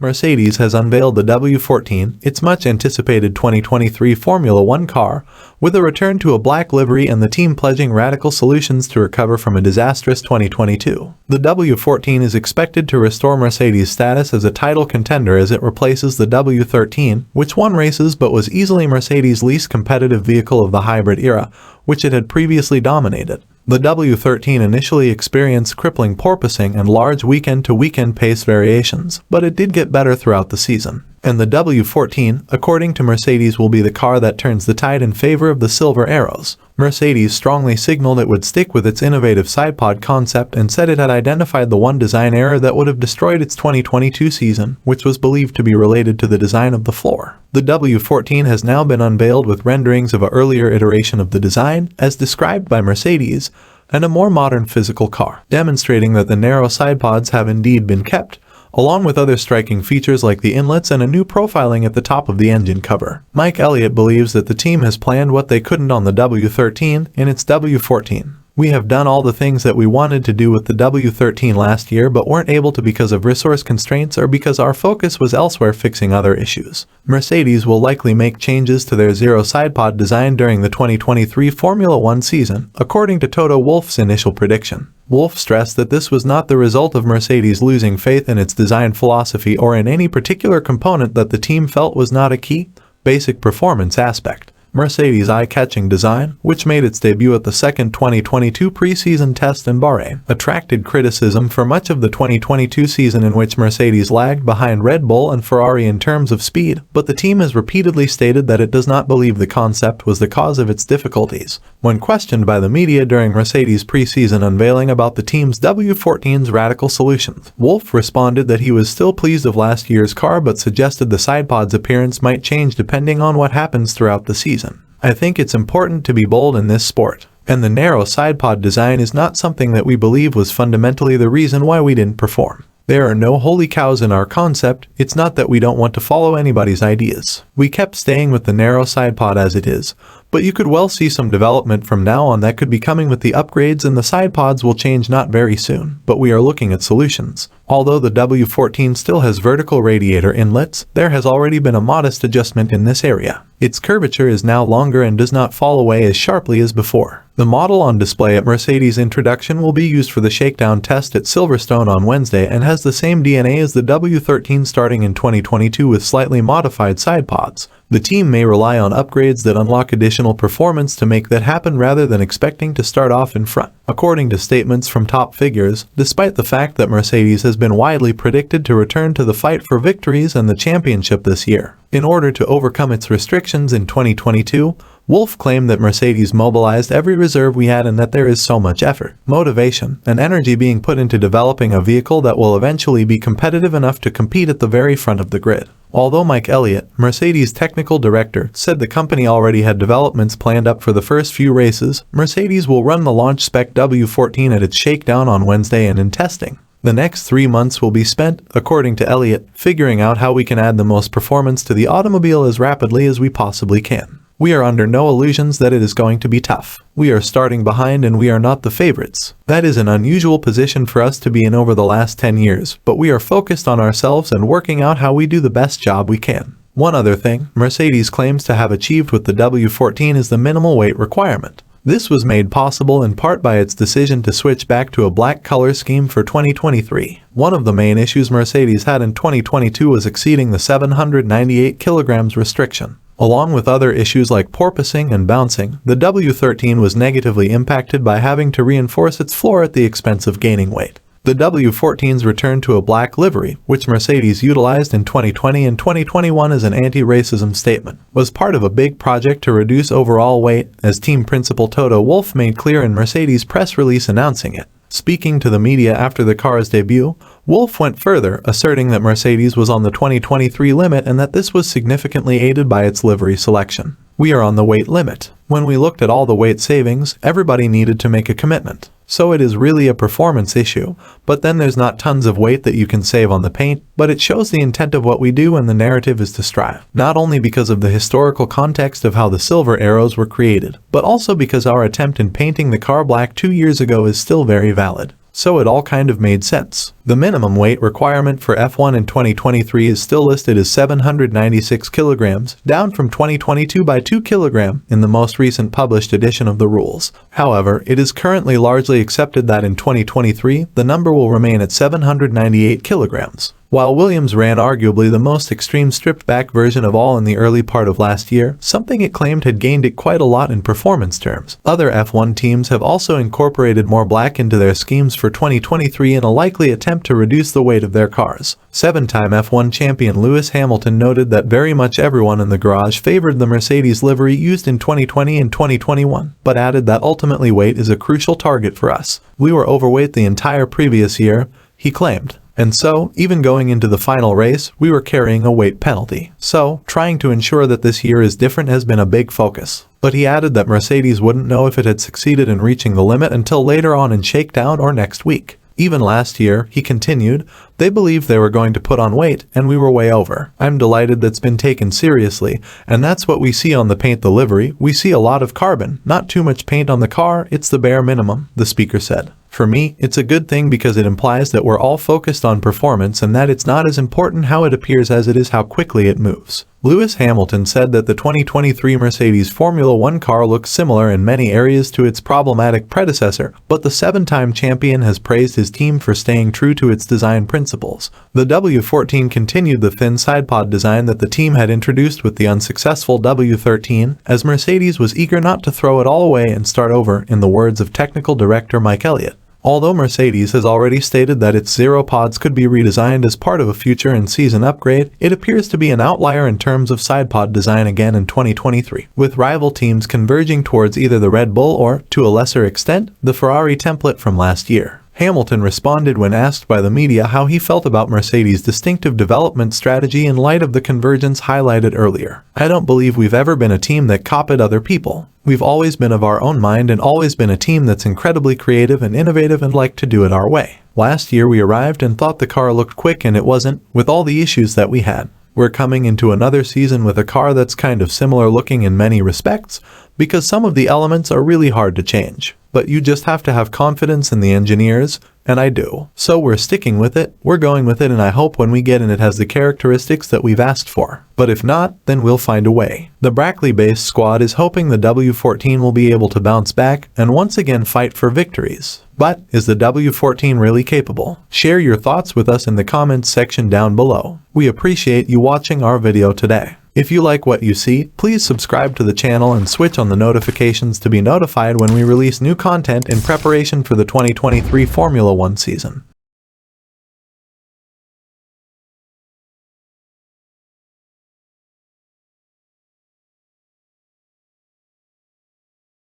Mercedes has unveiled the W14, its much-anticipated 2023 Formula One car, with a return to a black livery and the team pledging radical solutions to recover from a disastrous 2022. The W14 is expected to restore Mercedes' status as a title contender as it replaces the W13, which won races but was easily Mercedes' least competitive vehicle of the hybrid era, which it had previously dominated. The W13 initially experienced crippling porpoising and large weekend-to-weekend pace variations, but it did get better throughout the season. And the W14, according to Mercedes, will be the car that turns the tide in favor of the silver arrows. Mercedes strongly signaled it would stick with its innovative sidepod concept and said it had identified the one design error that would have destroyed its 2022 season, which was believed to be related to the design of the floor. The W14 has now been unveiled with renderings of an earlier iteration of the design, as described by Mercedes, and a more modern physical car, demonstrating that the narrow sidepods have indeed been kept, along with other striking features like the inlets and a new profiling at the top of the engine cover. Mike Elliott believes that the team has planned what they couldn't on the W13 in its W14. We have done all the things that we wanted to do with the W13 last year but weren't able to because of resource constraints or because our focus was elsewhere fixing other issues. Mercedes will likely make changes to their zero sidepod design during the 2023 Formula One season, according to Toto Wolff's initial prediction. Wolff stressed that this was not the result of Mercedes losing faith in its design philosophy or in any particular component that the team felt was not a key, basic performance aspect. Mercedes' eye-catching design, which made its debut at the second 2022 preseason test in Bahrain, attracted criticism for much of the 2022 season in which Mercedes lagged behind Red Bull and Ferrari in terms of speed, but the team has repeatedly stated that it does not believe the concept was the cause of its difficulties. When questioned by the media during Mercedes' preseason unveiling about the team's W14's radical solutions, Wolff responded that he was still pleased of last year's car but suggested the sidepod's appearance might change depending on what happens throughout the season. I think it's important to be bold in this sport, and the narrow sidepod design is not something that we believe was fundamentally the reason why we didn't perform. There are no holy cows in our concept. It's not that we don't want to follow anybody's ideas. We kept staying with the narrow sidepod as it is, but you could well see some development from now on that could be coming with the upgrades, and the sidepods will change not very soon, but we are looking at solutions. Although the W14 still has vertical radiator inlets, there has already been a modest adjustment in this area. Its curvature is now longer and does not fall away as sharply as before. The model on display at Mercedes' introduction will be used for the shakedown test at Silverstone on Wednesday and has the same DNA as the W13 starting in 2022 with slightly modified sidepods. The team may rely on upgrades that unlock additional performance to make that happen rather than expecting to start off in front. According to statements from top figures, despite the fact that Mercedes has been widely predicted to return to the fight for victories and the championship this year, in order to overcome its restrictions in 2022, Wolff claimed that Mercedes mobilized every reserve we had and that there is so much effort, motivation, and energy being put into developing a vehicle that will eventually be competitive enough to compete at the very front of the grid. Although Mike Elliott, Mercedes' technical director, said the company already had developments planned up for the first few races, Mercedes will run the launch spec W14 at its shakedown on Wednesday and in testing. The next 3 months will be spent, according to Elliott, figuring out how we can add the most performance to the automobile as rapidly as we possibly can. We are under no illusions that it is going to be tough. We are starting behind and we are not the favorites. That is an unusual position for us to be in over the last 10 years, but we are focused on ourselves and working out how we do the best job we can. One other thing Mercedes claims to have achieved with the W14 is the minimal weight requirement. This was made possible in part by its decision to switch back to a black color scheme for 2023. One of the main issues Mercedes had in 2022 was exceeding the 798 kilograms restriction. Along with other issues like porpoising and bouncing, the W13 was negatively impacted by having to reinforce its floor at the expense of gaining weight. The W14's return to a black livery, which Mercedes utilized in 2020 and 2021 as an anti-racism statement, was part of a big project to reduce overall weight, as team principal Toto Wolff made clear in Mercedes' press release announcing it. Speaking to the media after the car's debut, Wolff went further, asserting that Mercedes was on the 2023 limit and that this was significantly aided by its livery selection. We are on the weight limit. When we looked at all the weight savings, everybody needed to make a commitment. So it is really a performance issue, but then there's not tons of weight that you can save on the paint, but it shows the intent of what we do, and the narrative is to strive. Not only because of the historical context of how the silver arrows were created, but also because our attempt in painting the car black 2 years ago is still very valid. So it all kind of made sense. The minimum weight requirement for F1 in 2023 is still listed as 796 kilograms, down from 2022 by 2 kilograms in the most recent published edition of the rules. However, it is currently largely accepted that in 2023, the number will remain at 798 kilograms. While Williams ran arguably the most extreme stripped-back version of all in the early part of last year, something it claimed had gained it quite a lot in performance terms. Other F1 teams have also incorporated more black into their schemes for 2023 in a likely attempt to reduce the weight of their cars. Seven-time F1 champion Lewis Hamilton noted that very much everyone in the garage favored the Mercedes livery used in 2020 and 2021, but added that ultimately weight is a crucial target for us. We were overweight the entire previous year, he claimed. And so, even going into the final race, we were carrying a weight penalty. So, trying to ensure that this year is different has been a big focus. But he added that Mercedes wouldn't know if it had succeeded in reaching the limit until later on in shakedown or next week. Even last year, he continued, they believed they were going to put on weight, and we were way over. I'm delighted that's been taken seriously, and that's what we see on the paint the livery. We see a lot of carbon, not too much paint on the car, it's the bare minimum, the speaker said. For me, it's a good thing because it implies that we're all focused on performance and that it's not as important how it appears as it is how quickly it moves. Lewis Hamilton said that the 2023 Mercedes Formula One car looks similar in many areas to its problematic predecessor, but the seven-time champion has praised his team for staying true to its design principles. The W14 continued the thin sidepod design that the team had introduced with the unsuccessful W13, as Mercedes was eager not to throw it all away and start over, in the words of technical director Mike Elliott. Although Mercedes has already stated that its ZEROPODS could be redesigned as part of a future in-season upgrade, it appears to be an outlier in terms of sidepod design again in 2023, with rival teams converging towards either the Red Bull or, to a lesser extent, the Ferrari template from last year. Hamilton responded when asked by the media how he felt about Mercedes' distinctive development strategy in light of the convergence highlighted earlier. I don't believe we've ever been a team that copied other people. We've always been of our own mind and always been a team that's incredibly creative and innovative and like to do it our way. Last year we arrived and thought the car looked quick and it wasn't, with all the issues that we had. We're coming into another season with a car that's kind of similar looking in many respects, because some of the elements are really hard to change. But you just have to have confidence in the engineers, and I do. So we're sticking with it, we're going with it, and I hope when we get in it has the characteristics that we've asked for. But if not, then we'll find a way. The Brackley-based squad is hoping the W14 will be able to bounce back and once again fight for victories. But is the W14 really capable? Share your thoughts with us in the comments section down below. We appreciate you watching our video today. If you like what you see, please subscribe to the channel and switch on the notifications to be notified when we release new content in preparation for the 2023 Formula One season.